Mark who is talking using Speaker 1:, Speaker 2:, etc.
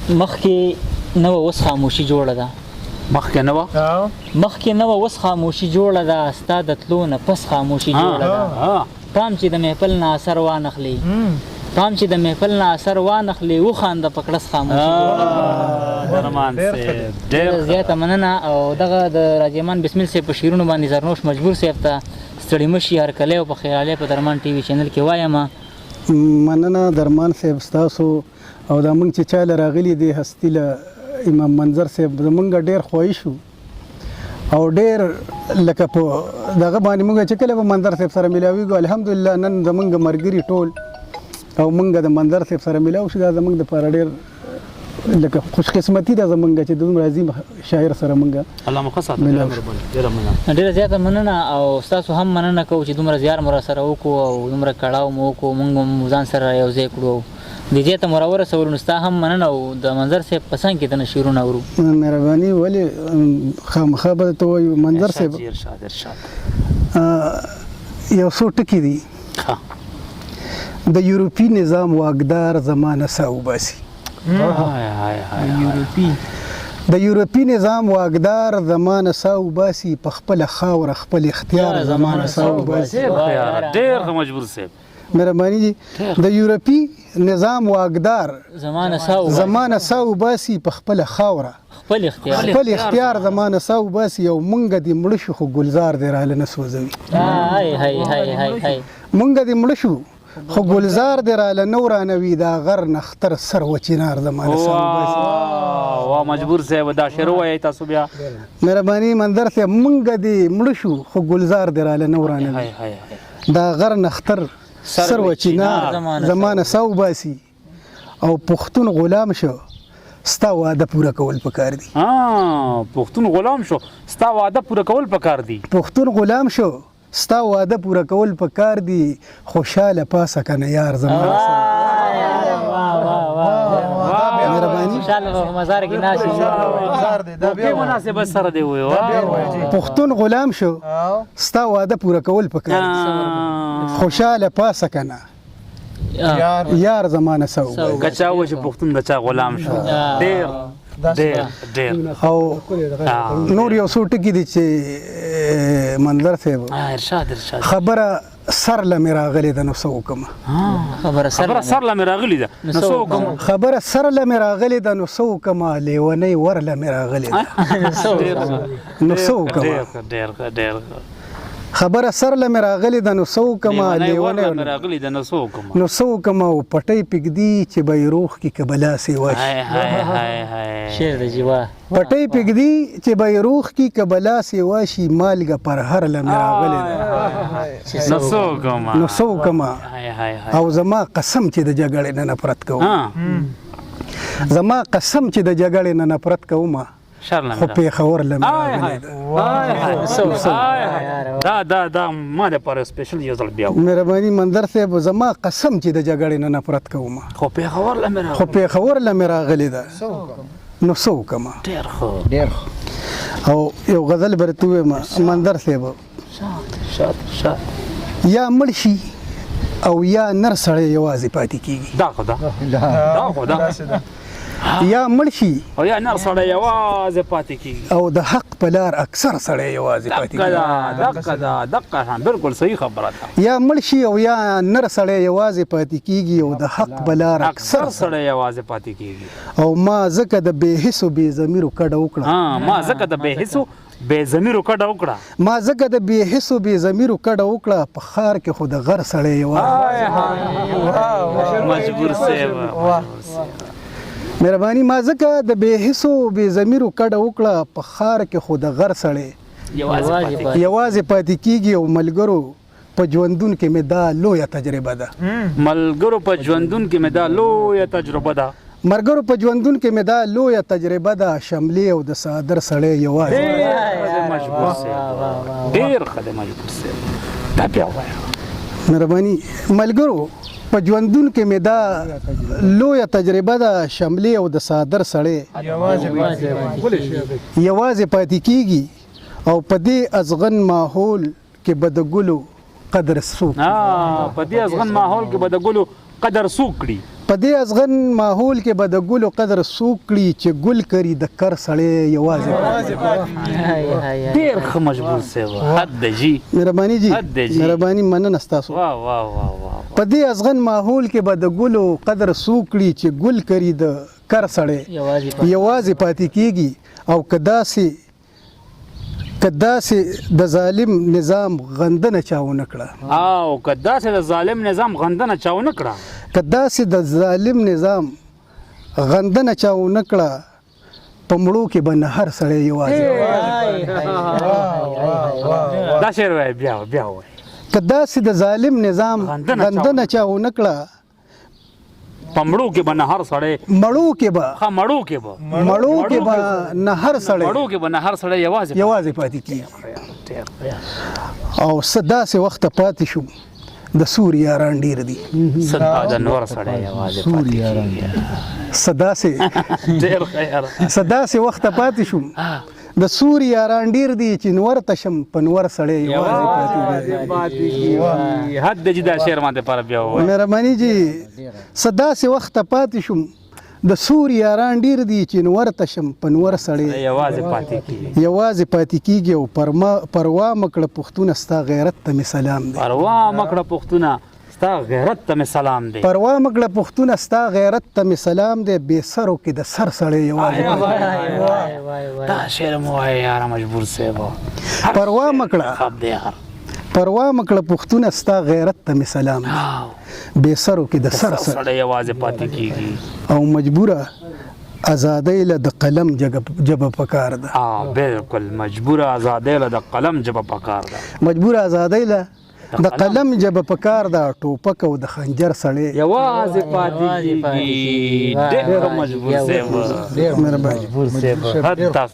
Speaker 1: مخکې نه وه اوس خاموشي جوړه ده
Speaker 2: مخکې
Speaker 1: نه وه اوس خاموشي جوړه ده ستا د تلو نه پس خاموشي جوړه ده پام چې د محفل نه اثر وانخلي پام چې د محفل نه اثر وانخلي وخانده په کړس خاموشي
Speaker 2: درمان صاحب
Speaker 1: ډېره زیاته مننه او دغه د راجمان بسمل صاحب په شعرونو باندې زرنوش مجبور صاحب ته ستړي مشي هرکلی او په خیالۍ په درمان ټي وي چینل کې وایم
Speaker 3: مننه درمان صاحب ستاسو او دا موږ چې چا له راغلي دی هستي له امام منظر صاحب زمونږ ډېر خوښ شو او ډېر لکه په دغه باندې موږ چې کله به منظر صاحب سره میلاویږو الحمدلله نن زمونږ ملګري ټول او موږ د منظر صاحب سره میلاو شو دا زمونږ دپاره ډېر لکه خوش قسمتي ده زمونږ چې د دومره عظیم شاعر سره موږ
Speaker 2: الله مو ښه ساته ډېره مننه
Speaker 1: ډېره زیاته مننه او ستاسو هم مننه کوو چې دومره زیار مو راسره وکړو او دومره کړاو مو وکړو موږ هم ځان سره یو ځای کړو دې ځای ته مو راورسولو نو ستا هم مننه او د منظر صاحب په څنګ کې دنه شعرونه اورو
Speaker 3: مهرباني ولې خامخا به درته ووایو منظر صاحب یو څو ټکي دي د یورپي نظام واکدار زمانه سا وباسي د یورپي نظام واکدار زمانه سا وباسي په خپله خاوره خپل اختیار زمانه سا وباسي
Speaker 2: ډېر مجبور صاحب
Speaker 3: مهرباني دي د یورپي نظام واکدار زمانه سا وباسي په خپله خاوره خپل اختیار زمانه سا وباسي او مونږ دې مړه شو خو ګلزار دې راله نه سوځوي مونږ دې مړه شو خو ګلزار دې راله نه ورانوي دا غر نختر سر و چنار زمانه سا وباسي
Speaker 2: وا مجبور صاحب دا شعر وایي تاسو بیا
Speaker 3: مهرباني منظر صاحب مونږ دې مړه شو خو ګلزار دې راله نه ورانوي دا غر نختر سر و چنار زمانه سا وباسي او پښتون غلام شو ستا واده پوره کول پکار دي
Speaker 2: پښتون غلام شو ستا واده پوره کول پکار دي
Speaker 3: پښتون غلام شو ستا واده پوره کول پکار دي خوشاله پاسه کنه یار زمانه مهرباني
Speaker 1: خوشاله مزار کې ناشې
Speaker 2: دا بیا مناسبت سره دی وي
Speaker 3: پښتون غلام شو ستا واده پوره کول پکار دي خوشاله پاسه کنه یار زمانه سو
Speaker 2: کچا و چې پښتون د چا غلام شو ډېر
Speaker 3: او نور یو څو ټکي دي چې منظر صاحب
Speaker 2: ارشاد
Speaker 3: خبره سر لمې راغلې ده نو څه وکړم
Speaker 2: خبره سر لمې راغلې ده نو څه وکړم
Speaker 3: خبره سر لمې راغلې ده نو څه وکړم لیونۍ ور لمې راغلې ده نو څه وکړم
Speaker 2: ډېر
Speaker 3: خبره سر لمې راغلې ده نو څه وکړم لیونۍ
Speaker 2: راغلې ده نو څه وکړم
Speaker 3: نو څه وکړم او پټۍ پږدي چې به یې روح کې که بلا سې واشي
Speaker 1: شعر د جیوا
Speaker 3: پټۍ پږدي چې به یې روح کې که بلا سې واشي مالګه پر هر لمې راغلې ده
Speaker 2: نو څه وکړم
Speaker 3: نو څه وکړم او زما قسم چې د جګړې نه نفرت کوم زما قسم چې د جګړې نه نفرت کوم خو پېښور لمې
Speaker 2: دا ما دپاره سپیشل یو ځل بیا
Speaker 3: مهرباني منظر صاحب زما قسم چې د جګړې نه نفرت کوم
Speaker 2: خو پېښور
Speaker 3: لمې راغلې ده نو څه وکړم
Speaker 2: ډېر ښه
Speaker 3: او یو غزل به درته ووایم منظر صاحب یا مړ شي او یا نر سړی یوازې پاتې کېږي
Speaker 2: دا خو ده
Speaker 3: یا مړ شي
Speaker 2: او یا نر سړی یوازې پاتې کېږي
Speaker 3: او د حق په لار اکثر سړی یوازې پاتې کېږي
Speaker 2: دقه بالکل صحیح خبره ده
Speaker 3: یا مړ شي او یا نر سړی یوازې پاتې کېږي او د حق په لار
Speaker 2: اکثر سړی یوازې پاتې کېږي
Speaker 3: او ما ځکه د بې حسو بې ضمیرو کډه وکړه
Speaker 2: ما ځکه د بې حسو بې ضمیرو کډه وکړه
Speaker 3: ما ځکه د بې حسو بې ضمیرو کډه وکړه په ښار کې خو د غر سړی یوازې
Speaker 2: مجبور صاحب
Speaker 3: مهرباني ما ځکه د بې حسو بې ضمیرو کډه وکړه په ښار کې خو د غر سړی یوازې پاتې کېږي او ملګرو په ژوندون کې مې دا لویه تجربه ده
Speaker 2: ملګرو په ژوندون کې مې دا لویه تجربه ده
Speaker 3: مرګرو په ژوندون کې مې دا لویه تجربه ده شملې او د صادر سړی یوازې
Speaker 2: ډېر ښه دی مجبور صاحب دا بیا ووایه
Speaker 3: مهرباني ملګرو په ژوندون کې مې دا لویه تجربه ده شملې او د صادر سړی یوازې پاتې کېږي او په دې ازغن ماحول کې به د ګلو قدر څوک
Speaker 2: په دې ازغن ماحول کې به د ګلو قدر څوک کړي
Speaker 3: په دې ازغن ماحول کې به د ګلو قدر څوک کړي چې ګل کړي د کر سړی یوازې
Speaker 2: ډېر ښه مجبور صاحب حد دی جی
Speaker 3: مهرباني جی
Speaker 2: حد دی جی.
Speaker 3: مهرباني مننه ستاسو
Speaker 2: واه واه واه واه
Speaker 3: په دې ازغن ماحول کې به د ګلو قدر څوک کړي چې ګل کړي د کر سړی یوازې پاتې کیږي او کداسې د ظالم نظام غندنه چاونه کړه
Speaker 2: او که داسې د ظالم نظام غندنه چا ونه کړه
Speaker 3: کداسې د ظالم نظام غندنه چاونه کړه په مړو کې به نه هر سړی یوازې
Speaker 2: دا شعر وایي بیا وایي
Speaker 3: کداسې د ظالم نظام غندنه چاونه کړه
Speaker 2: په مړو کې به نه هر سړی
Speaker 3: مړو کې به
Speaker 2: مړو کې به
Speaker 3: نه هر سړی
Speaker 2: مړو کې به نه هر سړی
Speaker 3: یوازې پاتې کیږي او څه داسې وخته پاتې شو د سور یاران ډیر دي
Speaker 2: د نور سړی یوازې پاتې کېږي
Speaker 3: څه داسې وخته پاتې شو د سور یاران ډیر دي چې نور تشم په نور سړی یوازې پاتې کیږي
Speaker 2: حد دی دا شعر ماته پر بیا وایي
Speaker 3: مهرباني جی څه داسې وخته پاتې شوم د سور یاران ډیر دي چې نور تشم په نور سړی
Speaker 2: یوازې
Speaker 3: پاتې کیږي او پروا مکړه پښتونه ستا غیرت ته می سلام دی
Speaker 2: پروا مکړه پښتونه ستا غیرت ته می سلام دی
Speaker 3: پروا مکړه پښتونه ستا غیرت ته می سلام دی بې سرو کې د سر سړی یوازې
Speaker 2: دا شعر مو وایي یار مجبور صاحب
Speaker 3: پروا مکړه پښتونه ستا غیرت ته می سلام دی بې سرو کې د سر
Speaker 2: سړی یوازې پاتې کیږي
Speaker 3: او مجبوره ازادۍ له د قلم جبه پکار ده
Speaker 2: بالکل مجبوره ازادۍ له د قلم جبه پکار ده
Speaker 3: مجبوره ازادۍ له د قلم جبه پکار ده ټوپک او د خنجر سړی
Speaker 2: یوازې پاتې کیږي ډېر مجبور صاحب
Speaker 3: مهرباني